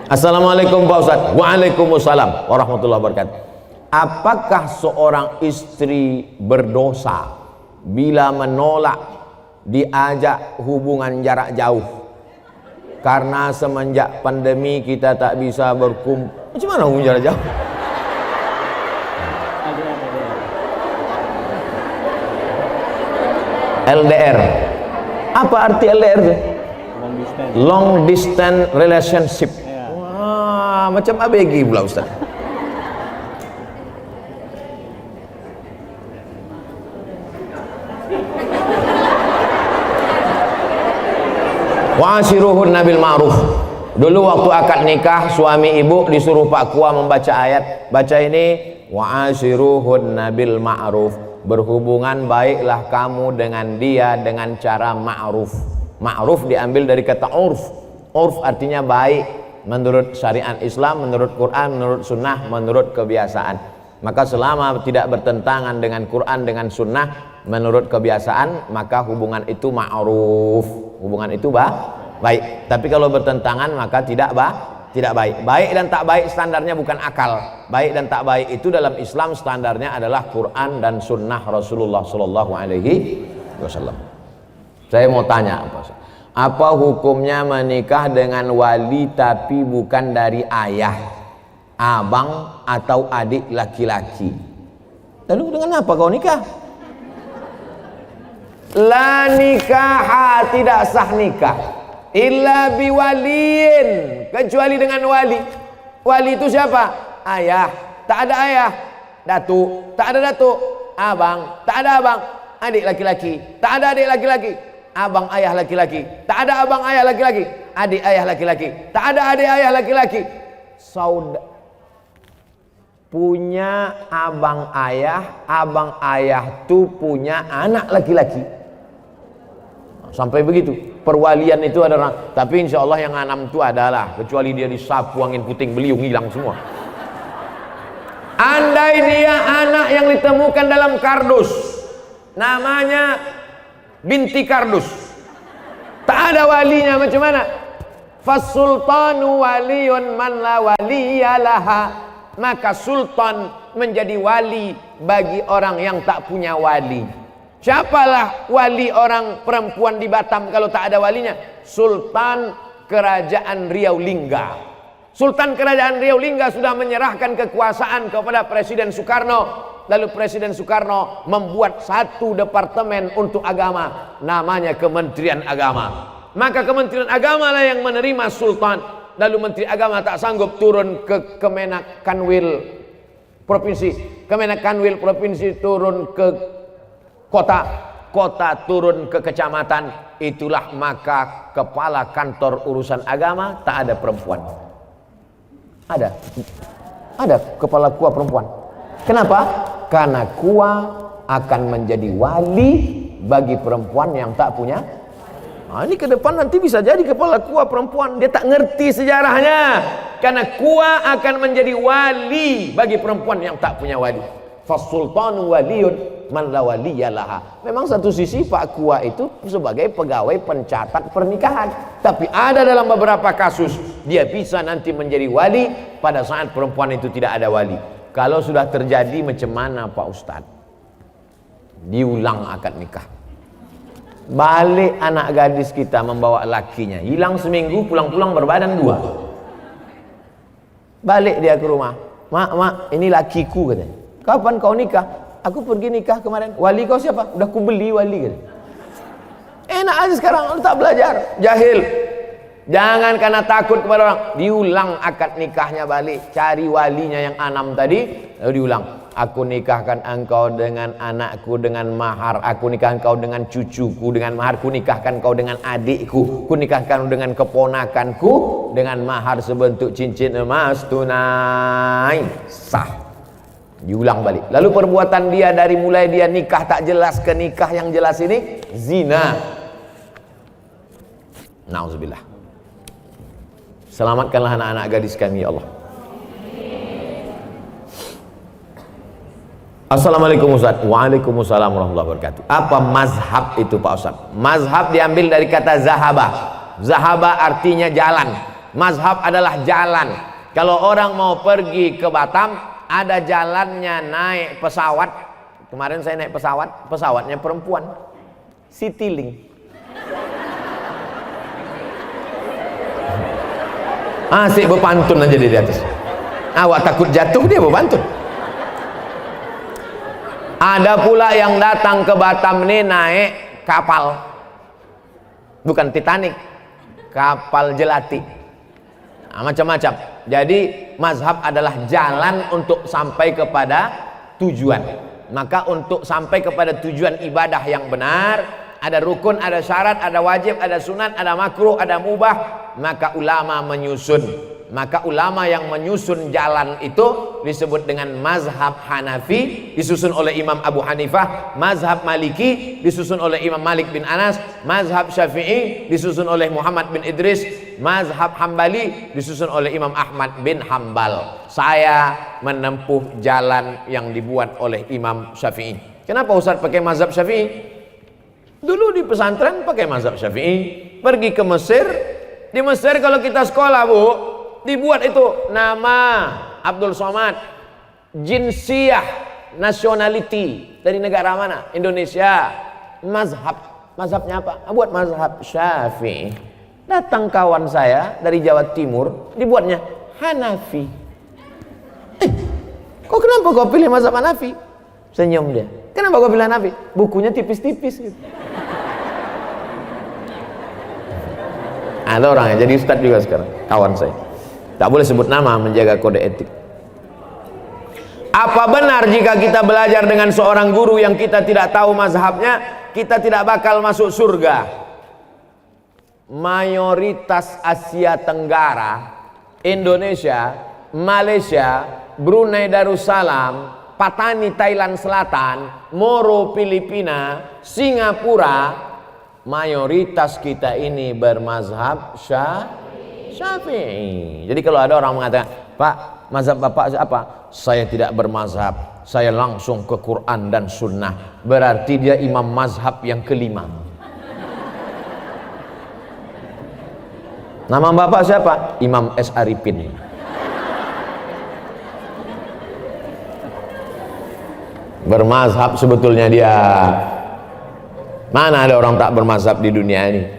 Assalamualaikum Pak Ustadz. Waalaikumsalam warahmatullahi wabarakatuh. Apakah seorang istri berdosa bila menolak diajak hubungan jarak jauh? Karena semenjak pandemi kita tak bisa berkumpul. Macam mana hubungan jarak jauh? LDR. Apa arti LDR? Long distance relationship. Wah, macam ABG pula Ustaz. Wa'ashiruhunna bil ma'ruf. Dulu waktu akad nikah, suami ibu disuruh Pak Kua membaca ayat. Baca ini, wa'ashiruhunna bil ma'ruf. Berhubungan baiklah kamu dengan dia dengan cara ma'ruf. Ma'ruf diambil dari kata urf. Urf artinya baik menurut syariat Islam, menurut Quran, menurut sunnah, menurut kebiasaan. Maka selama tidak bertentangan dengan Quran, dengan sunnah, menurut kebiasaan, maka hubungan itu ma'ruf. Hubungan itu baik. Tapi kalau bertentangan maka tidak baik. Baik dan tak baik standarnya bukan akal. Baik dan tak baik itu dalam Islam standarnya adalah Quran dan sunnah Rasulullah Sallallahu Alaihi Wasallam. Saya mau tanya apa hukumnya menikah dengan wali tapi bukan dari ayah, abang atau adik laki-laki? Lalu dengan apa kau nikah? La nikaha, tidak sah nikah illa biwaliin, kecuali dengan wali. Wali itu siapa? Ayah, tak ada ayah. Datuk, tak ada datuk. Abang, tak ada abang. Adik laki-laki, tak ada adik laki-laki. Abang ayah laki-laki, tak ada abang ayah laki-laki. Adik ayah laki-laki, tak ada adik ayah laki-laki. Punya abang ayah tu punya anak laki-laki. Sampai begitu. Perwalian itu ada orang, tapi insya Allah yang enam itu adalah, kecuali dia disapu angin puting beliung hilang semua. Andai dia anak yang ditemukan dalam kardus, namanya binti kardus, tak ada walinya, macam mana? Fasultanu waliyun man la waliyalaha. Maka sultan menjadi wali bagi orang yang tak punya wali. Siapalah wali orang perempuan di Batam kalau tak ada walinya? Sultan Kerajaan Riau Lingga. Sultan Kerajaan Riau Lingga sudah menyerahkan kekuasaan kepada Presiden Soekarno. Lalu Presiden Soekarno membuat satu departemen untuk agama, namanya Kementerian Agama. Maka Kementerian Agama lah yang menerima sultan. Lalu Menteri Agama tak sanggup turun ke Kemenak Kanwil Provinsi. Kemenak Kanwil Provinsi turun ke kota turun ke kecamatan. Itulah maka kepala kantor urusan agama tak ada perempuan. Ada kepala KUA perempuan. Kenapa? Karena KUA akan menjadi wali bagi perempuan yang tak punya. Nah, ini ke depan nanti bisa jadi kepala KUA perempuan. Dia tak ngerti sejarahnya. Karena KUA akan menjadi wali bagi perempuan yang tak punya wali. Fasultanu waliyun man la waliyalaha. Memang satu sisi Pak KUA itu sebagai pegawai pencatat pernikahan, tapi ada dalam beberapa kasus dia bisa nanti menjadi wali pada saat perempuan itu tidak ada wali. Kalau sudah terjadi macam mana Pak Ustadz? Diulang akad nikah. Balik anak gadis kita membawa lakinya, hilang seminggu, pulang-pulang berbadan dua. Balik dia ke rumah, mak ini lakiku katanya. Kapan kau nikah? Aku pergi nikah kemarin. Wali kau siapa? Udah ku beli wali katanya. Enak aja sekarang, lu tak belajar, jahil. Jangan karena takut kepada orang. Diulang akad nikahnya balik, cari walinya yang 6 tadi, lalu diulang. Aku nikahkan engkau dengan anakku dengan mahar. Aku nikahkan kau dengan cucuku dengan mahar. Ku nikahkan kau dengan adikku. Ku nikahkan dengan keponakanku dengan mahar sebentuk cincin emas tunai. Sah. Diulang balik. Lalu perbuatan dia dari mulai dia nikah tak jelas ke nikah yang jelas ini zina. Nauzubillah. Selamatkanlah anak-anak gadis kami ya Allah. Assalamualaikum Ustaz. Waalaikumsalam warahmatullahi wabarakatuh. Apa mazhab itu Pak Ustaz? Mazhab diambil dari kata zahaba. Zahaba artinya jalan. Mazhab adalah jalan. Kalau orang mau pergi ke Batam, ada jalannya naik pesawat. Kemarin saya naik pesawat, pesawatnya perempuan, Citylink. Asik berpantun aja di atas. Awak takut jatuh, dia berpantun. Ada pula yang datang ke Batam nih naik kapal, bukan Titanic, kapal jelati. Nah, macam-macam. Jadi mazhab adalah jalan untuk sampai kepada tujuan. Maka untuk sampai kepada tujuan ibadah yang benar, ada rukun, ada syarat, ada wajib, ada sunat, ada makruh, ada mubah. Maka ulama menyusun. Maka ulama yang menyusun jalan itu disebut dengan mazhab Hanafi, disusun oleh Imam Abu Hanifah. Mazhab Maliki disusun oleh Imam Malik bin Anas. Mazhab Syafi'i disusun oleh Muhammad bin Idris. Mazhab Hambali disusun oleh Imam Ahmad bin Hambal. Saya menempuh jalan yang dibuat oleh Imam Syafi'i. Kenapa Ustaz pakai mazhab Syafi'i? Dulu di pesantren pakai mazhab Syafi'i. Pergi ke Mesir, di Mesir kalau kita sekolah, Bu, dibuat itu nama Abdul Somad, jinsiyah, nationality, dari negara mana? Indonesia. Mazhabnya apa? Buat mazhab Syafi'i. Datang kawan saya dari Jawa Timur, dibuatnya Hanafi. Kok kenapa kau pilih mazhab Hanafi? Senyum dia. Kenapa kau pilih Hanafi? Bukunya tipis-tipis gitu. Ada orang yang jadi ustadz juga sekarang, kawan saya. Tak boleh sebut nama, menjaga kode etik. Apa benar jika kita belajar dengan seorang guru yang kita tidak tahu mazhabnya, kita tidak bakal masuk surga? Mayoritas Asia Tenggara, Indonesia, Malaysia, Brunei Darussalam, Patani Thailand Selatan, Moro Filipina, Singapura, mayoritas kita ini bermazhab Syafi'i. Jadi kalau ada orang mengatakan, Pak, mazhab Bapak apa? Saya tidak bermazhab, saya langsung ke Quran dan Sunnah. Berarti dia imam mazhab yang kelima. Nama Bapak siapa? Imam S. Arifin. Bermazhab sebetulnya dia. Mana ada orang tak bermazhab di dunia ini?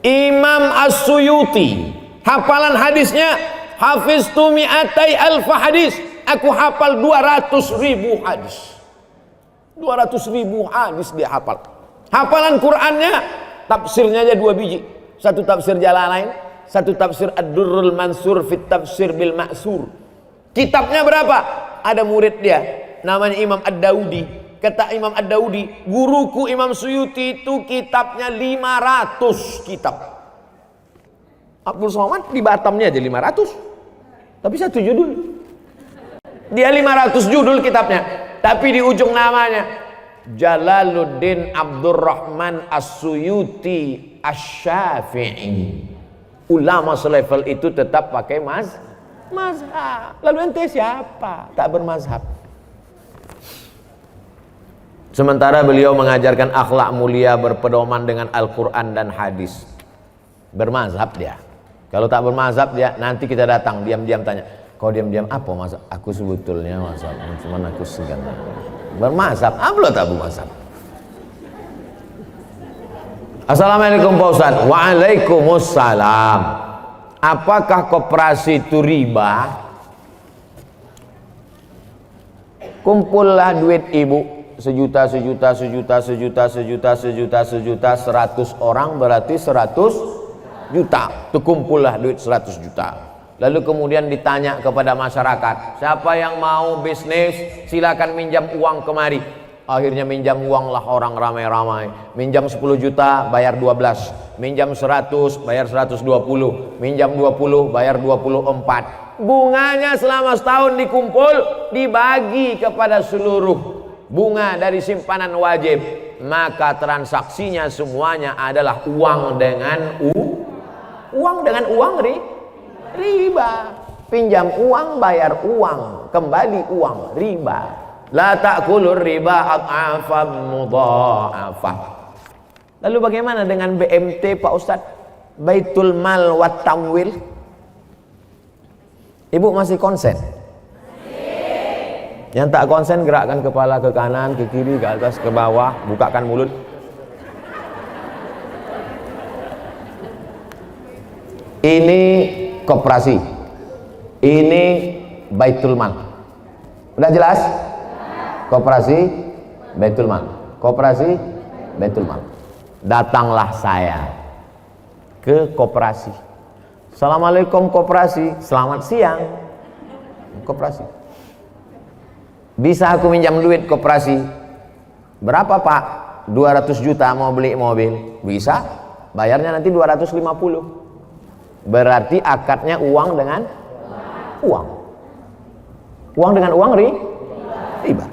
Imam As-Suyuti, hafalan hadisnya, hafiztu mi'atai alfa hadis. Aku hafal 200.000 hadis. 200.000 hadis dia hafal. Hafalan Qur'annya, tafsirnya aja 2 biji. Satu tafsir Jalalain, satu tafsir Ad-Durrul Mansur fit tafsir bil Ma'sur. Kitabnya berapa? Ada murid dia, namanya Imam Ad-Daudi. Kata Imam Ad-Daudi, guruku Imam Suyuti itu kitabnya 500 kitab. Abdul Somad di Batamnya aja 500. Tapi satu judul. Dia 500 judul kitabnya. Tapi di ujung namanya Jalaluddin Abdurrahman As-Suyuti Asy-Syafi'i. Ulama selevel itu tetap pakai mazhab. Lalu ente siapa? Tak bermazhab. Sementara beliau mengajarkan akhlak mulia berpedoman dengan Al-Quran dan hadis. Bermazhab dia. Kalau tak bermazhab dia, nanti kita datang diam-diam tanya, kau diam-diam apa mazhab? Aku sebetulnya mazhab, cuman aku segan. Bermazhab, apa tak bermazhab? Assalamualaikum Pak Ustaz. Waalaikumsalam. Apakah koperasi itu riba? Kumpullah duit ibu, sejuta, 100 orang berarti 100 juta. Terkumpullah duit 100 juta. Lalu kemudian ditanya kepada masyarakat, siapa yang mau bisnis silakan minjam uang kemari. Akhirnya minjam uang lah orang ramai-ramai. Minjam 10 juta bayar 12, minjam 100 bayar 120, minjam 20 bayar 24. Bunganya selama setahun dikumpul, dibagi kepada seluruh bunga dari simpanan wajib. Maka transaksinya semuanya adalah uang dengan uang riba. Pinjam uang, bayar uang, kembali uang, riba. La ta'kulur riba ad'afan mudha'afah. Lalu bagaimana dengan BMT Pak Ustadz? Baitul Mal wat Tamwil. Ibu masih konsen? Yang tak konsen gerakkan kepala ke kanan, ke kiri, ke atas, ke bawah, bukakan mulut. Ini koperasi, ini Baitul Mal. Udah jelas? Koperasi, Baitul Mal. Koperasi, Baitul Mal. Datanglah saya ke koperasi. Assalamualaikum koperasi, selamat siang. Koperasi. Bisa aku minjam duit koperasi? Berapa Pak? 200 juta mau beli mobil. Bisa? Bayarnya nanti 250. Berarti akadnya uang dengan uang. Uang dengan uang riba.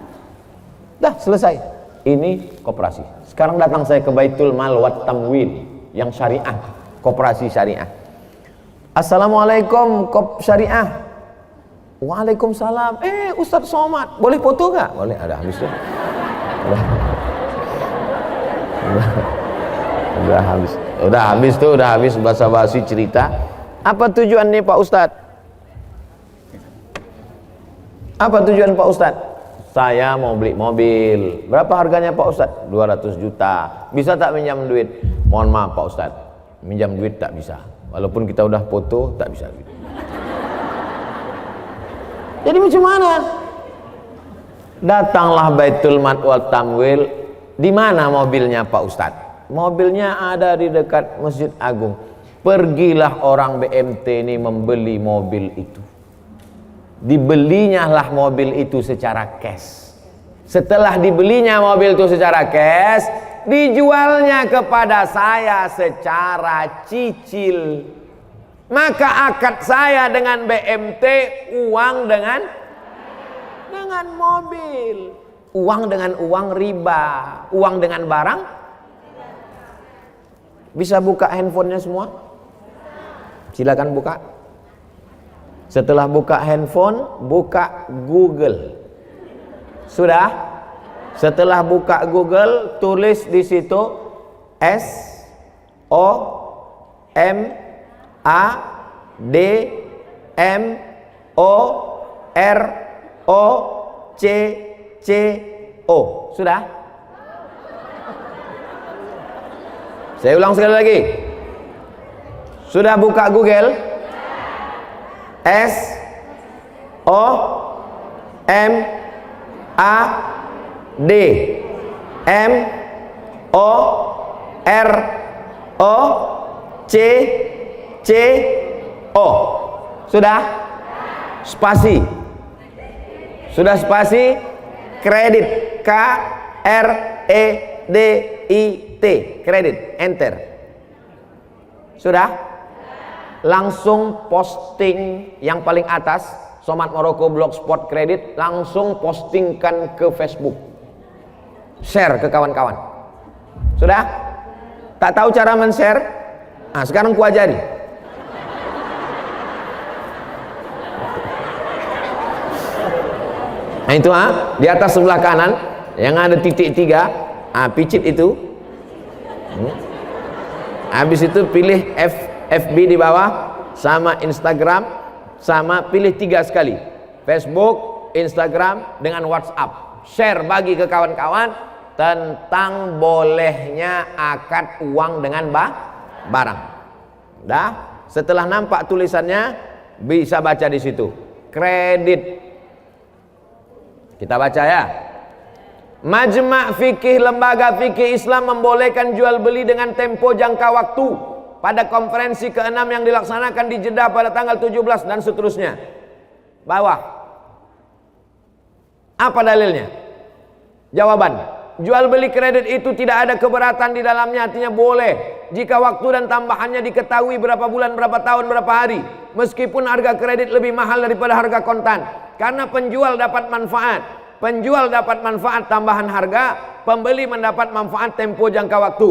Dah selesai. Ini koperasi. Sekarang datang saya ke Baitul Mal wat Tamwil yang syariah, koperasi syariah. Assalamualaikum syariah. Waalaikumsalam. Ustadz Somad, boleh foto gak? Boleh, ada habis tuh. Udah habis basa-basi cerita. Apa tujuan nih Pak Ustadz? Apa tujuan Pak Ustadz? Saya mau beli mobil. Berapa harganya Pak Ustadz? 200 juta. Bisa tak minjam duit? Mohon maaf Pak Ustadz, minjam duit tak bisa. Walaupun kita udah foto, tak bisa duit. Jadi macam mana? Datanglah Baitul Mal wal Tamwil. Di mana mobilnya Pak Ustadz? Mobilnya ada di dekat Masjid Agung. Pergilah orang BMT ini membeli mobil itu. Dibelinya lah mobil itu secara cash. Setelah dibelinya mobil itu secara cash, dijualnya kepada saya secara cicil. Maka akad saya dengan BMT uang dengan mobil, uang dengan uang riba, uang dengan barang. Bisa buka handphonenya semua? Silakan buka. Setelah buka handphone, buka Google. Sudah? Setelah buka Google, tulis di situ SOMADMOROCCO. Sudah? Saya ulang sekali lagi. Sudah buka Google? SOMADMOROCCO. Sudah? Spasi. Sudah spasi? Kredit. KREDIT. Kredit. Enter. Sudah? Langsung posting yang paling atas, Somad Maroko Blogspot Kredit, langsung postingkan ke Facebook. Share ke kawan-kawan. Sudah? Tak tahu cara men-share? Nah, sekarang ku ajari. Nah itu di atas sebelah kanan yang ada titik 3, picit itu. Habis itu pilih FB di bawah, sama Instagram, sama pilih 3 sekali, Facebook, Instagram, dengan WhatsApp. Share, bagi ke kawan-kawan tentang bolehnya akad uang dengan barang. Dah, setelah nampak tulisannya, bisa baca di situ. Kredit. Kita baca ya. Majma' Fikih, lembaga fikih Islam membolehkan jual beli dengan tempo jangka waktu pada konferensi ke-6 yang dilaksanakan di Jeddah pada tanggal 17 dan seterusnya. Bawah. Apa dalilnya? Jawaban, jual beli kredit itu tidak ada keberatan di dalamnya, artinya boleh jika waktu dan tambahannya diketahui berapa bulan, berapa tahun, berapa hari, meskipun harga kredit lebih mahal daripada harga kontan, karena penjual dapat manfaat. Penjual dapat manfaat tambahan harga, pembeli mendapat manfaat tempo jangka waktu.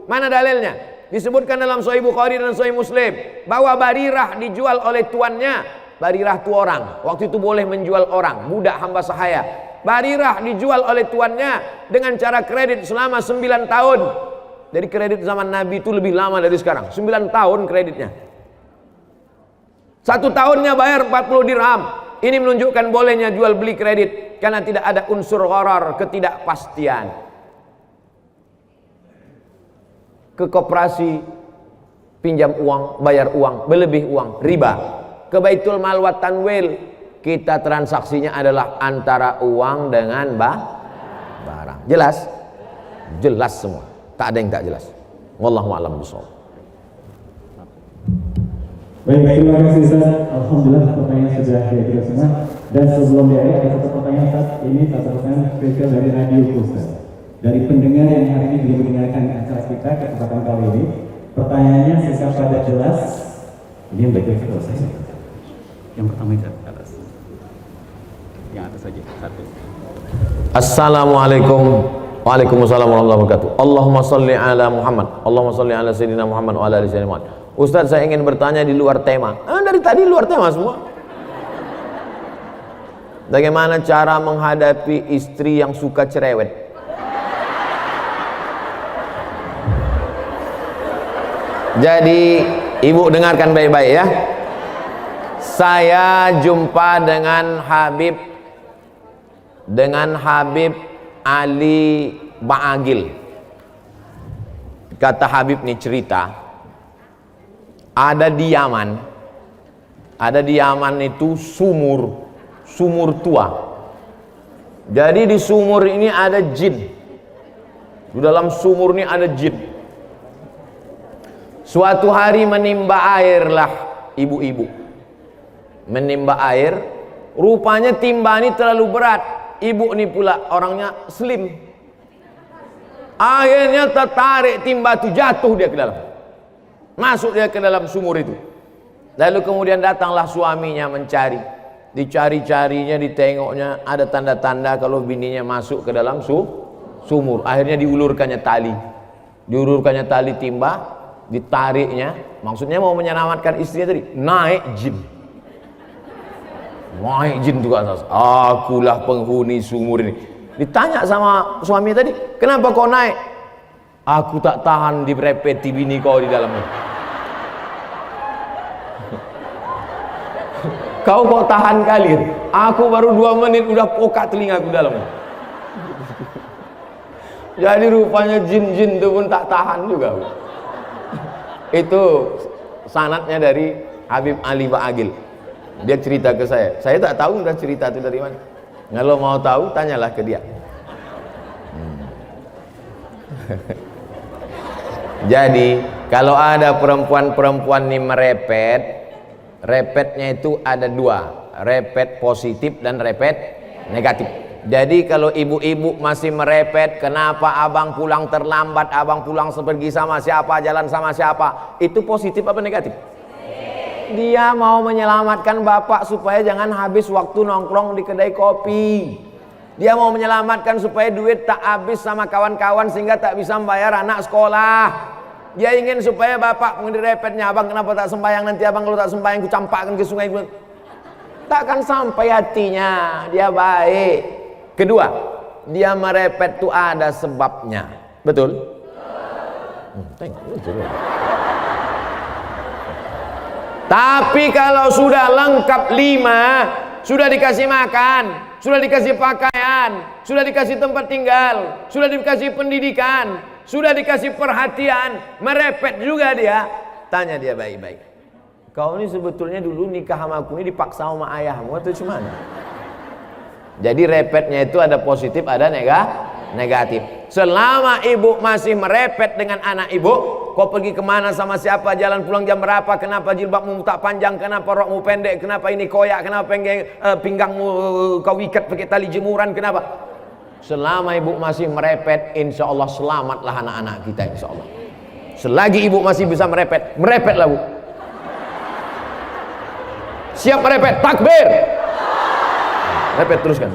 Mana dalilnya? Disebutkan dalam Sahih Bukhari dan Sahih Muslim bahwa Barirah dijual oleh tuannya. Barirah itu orang, waktu itu boleh menjual orang, budak hamba sahaya. Barirah dijual oleh tuannya dengan cara kredit selama 9 tahun. Jadi kredit zaman Nabi itu lebih lama dari sekarang. 9 tahun kreditnya. 1 tahunnya bayar 40 dirham. Ini menunjukkan bolehnya jual beli kredit karena tidak ada unsur gharar, ketidakpastian. Ke koperasi pinjam uang, bayar uang, berlebih uang, riba. Ke Baitul Mal wa Tanwil, kita transaksinya adalah antara uang dengan barang. Jelas? Jelas semua. Tak ada yang tak jelas. Wallahu a'lam bishawab. Baik, terima kasih Ustaz. Alhamdulillah pertanyaan sudah diakhiri semua. Dan sebelum diakhiri ada satu pertanyaan Ustaz. Ini satu pertanyaan spesial dari Radio Ustaz. Dari pendengar yang hari ini juga mendengarkan acara kita kesempatan kali ini. Pertanyaannya singkat padat jelas. Ini yang baik-baik selesai. Yang pertama itu atas. Yang atas saja satu. Assalamualaikum. Waalaikumsalam warahmatullahi wabarakatuh. Allahumma salli ala Muhammad. Allahumma salli ala Sayyidina Muhammad wa ala ali Sayyidina Muhammad. Ustaz, saya ingin bertanya di luar tema. Dari tadi luar tema semua. Bagaimana cara menghadapi istri yang suka cerewet? Jadi ibu dengarkan baik-baik ya. Saya jumpa dengan Habib Ali Ba'agil. Kata Habib nih cerita, ada di Yaman itu sumur tua. Jadi di sumur ini ada jin. Di dalam sumur ini ada jin. Suatu hari menimba airlah ibu-ibu. Menimba air, rupanya timba ini terlalu berat. Ibu ini pula orangnya slim. Akhirnya tertarik timba itu, jatuh dia ke dalam. Masuk dia ke dalam sumur itu. Lalu kemudian datanglah suaminya mencari. Dicari-carinya, ditengoknya, ada tanda-tanda kalau bininya masuk ke dalam sumur. Akhirnya diulurkannya tali. Diulurkannya tali timba, ditariknya. Maksudnya mau menyelamatkan istrinya tadi. Naik jin. Naik jin juga atas. Akulah penghuni sumur ini. Ditanya sama suami tadi, kenapa kau naik? Aku tak tahan direpeti bini kau di dalamnya. Kau kok tahan kali? Aku baru 2 menit udah pokak telingaku dalamnya. Jadi rupanya jin-jin itu pun tak tahan juga. Itu sanadnya dari Habib Ali Ba'agil. Dia cerita ke saya. Saya tak tahu udah cerita itu dari mana. Kalau mau tahu tanyalah ke dia. Jadi kalau ada perempuan-perempuan ini merepet, repetnya itu ada 2, repet positif dan repet negatif. Jadi kalau ibu-ibu masih merepet, kenapa abang pulang terlambat, abang pulang pergi sama siapa, jalan sama siapa, itu positif apa negatif? Dia mau menyelamatkan bapak supaya jangan habis waktu nongkrong di kedai kopi. Dia mau menyelamatkan supaya duit tak habis sama kawan-kawan sehingga tak bisa membayar anak sekolah. Dia ingin supaya bapak mendirepetnya, abang kenapa tak sembahyang, nanti abang kalau tak sembahyang ku campakkan ke sungai. Takkan sampai hatinya. Dia baik. Kedua, dia merepet itu ada sebabnya. Betul? Tapi kalau sudah lengkap 5, sudah dikasih makan, sudah dikasih pakaian, sudah dikasih tempat tinggal, sudah dikasih pendidikan, sudah dikasih perhatian, merepet juga dia. Tanya dia baik-baik, kau ini sebetulnya dulu nikah sama aku ini dipaksa sama ayahmu atau gimana? Jadi repetnya itu ada positif, ada negatif. Selama ibu masih merepet dengan anak ibu, kau pergi kemana sama siapa, jalan pulang jam berapa, kenapa jilbabmu tak panjang, kenapa rokmu pendek, kenapa ini koyak, kenapa pinggangmu kau ikat pakai tali jemuran, kenapa? Selama ibu masih merepet, insya Allah selamatlah anak-anak kita, insya Allah. Selagi ibu masih bisa merepet, merepetlah bu. Siap merepet, takbir. Repet teruskan.